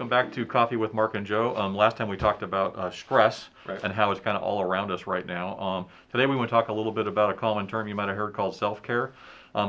welcome back to Coffee with Mark and Joe. Last time we talked about stress and how it's kind of all around us right now. Today we want to talk a little bit about a common term you might have heard called self-care.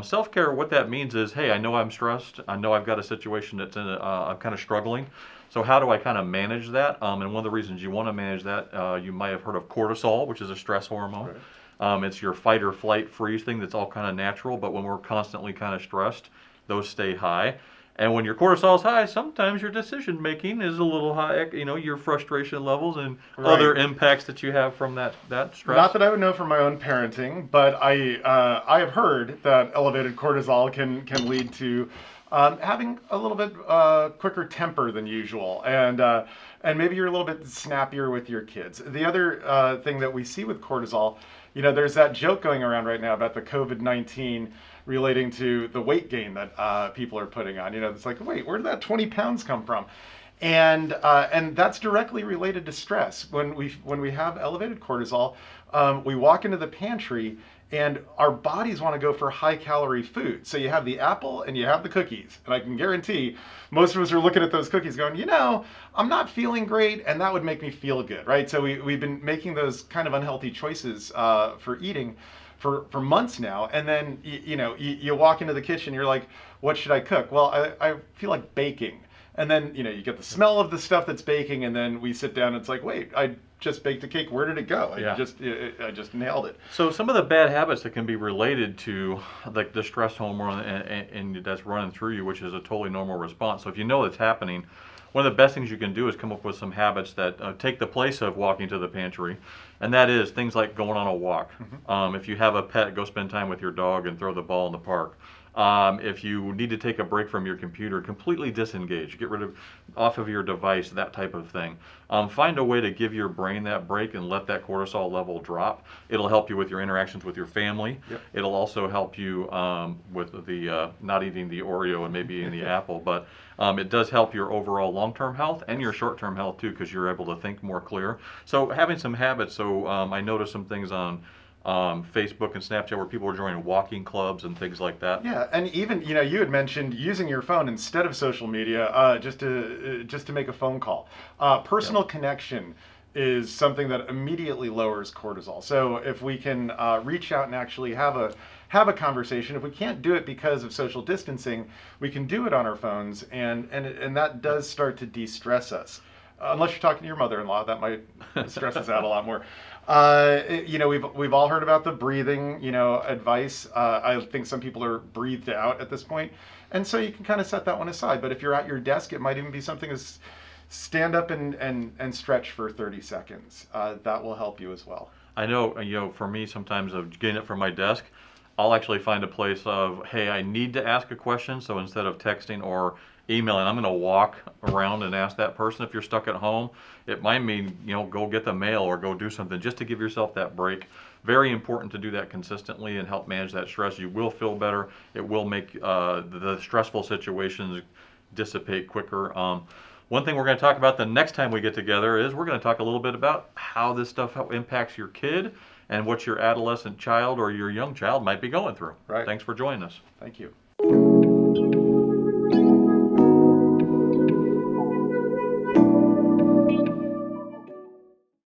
Self-care, what that means is, hey, I know I'm stressed. I know I've got a situation that's I'm kind of struggling. So how do I kind of manage that? And one of the reasons you want to manage that, you might have heard of cortisol, which is a stress hormone. It's your fight or flight freeze thing that's all kind of natural, but when we're constantly kind of stressed, those stay high. And when your cortisol is high, sometimes your decision making is a little high, your frustration levels and other impacts that you have from that stress. Not that I would know from my own parenting, but I have heard that elevated cortisol can lead to having a little bit quicker temper than usual, and maybe you're a little bit snappier with your kids. The other thing that we see with cortisol, there's that joke going around right now about the COVID-19 relating to the weight gain that people are putting on. It's like, wait, where did that 20 pounds come from? And that's directly related to stress. When we have elevated cortisol, we walk into the pantry and our bodies want to go for high calorie food. So you have the apple and you have the cookies. And I can guarantee most of us are looking at those cookies going, I'm not feeling great and that would make me feel good, right? So we've been making those kind of unhealthy choices for eating for months now. And then, you walk into the kitchen, you're like, what should I cook? Well, I feel like baking. And then, you get the smell of the stuff that's baking, and then we sit down and it's like, wait, I just baked a cake. Where did it go? I just nailed it. So some of the bad habits that can be related to like the stress hormone and that's running through you, which is a totally normal response. So if you know it's happening, one of the best things you can do is come up with some habits that take the place of walking to the pantry. And that is things like going on a walk. If you have a pet, go spend time with your dog and throw the ball in the park. If you need to take a break from your computer, completely disengage, get rid off of your device, that type of thing. Find a way to give your brain that break and let that cortisol level drop. It'll help you with your interactions with your family. It'll also help you with the not eating the Oreo and maybe eating the apple, but it does help your overall long-term health and your short-term health too, because you're able to think more clear. So having some habits. So I noticed some things on Facebook and Snapchat where people are joining walking clubs and things like that. Yeah, and even you had mentioned using your phone instead of social media just to make a phone call. Personal connection is something that immediately lowers cortisol. So if we can reach out and actually have a conversation, if we can't do it because of social distancing, we can do it on our phones, and that does start to de-stress us. Unless you're talking to your mother-in-law, that might stress us out a lot more. We've all heard about the breathing, advice. I think some people are breathed out at this point, and so you can kind of set that one aside. But if you're at your desk, it might even be something as stand up and stretch for 30 seconds. That will help you as well. I know, for me, sometimes of getting it from my desk, I'll actually find a place of, hey, I need to ask a question. So instead of texting or emailing, I'm going to walk around and ask that person. If you're stuck at home, it might mean, go get the mail or go do something just to give yourself that break. Very important to do that consistently and help manage that stress. You will feel better. It will make the stressful situations dissipate quicker. One thing we're going to talk about the next time we get together is we're going to talk a little bit about how this stuff impacts your kid and what your adolescent child or your young child might be going through. Right. Thanks for joining us. Thank you.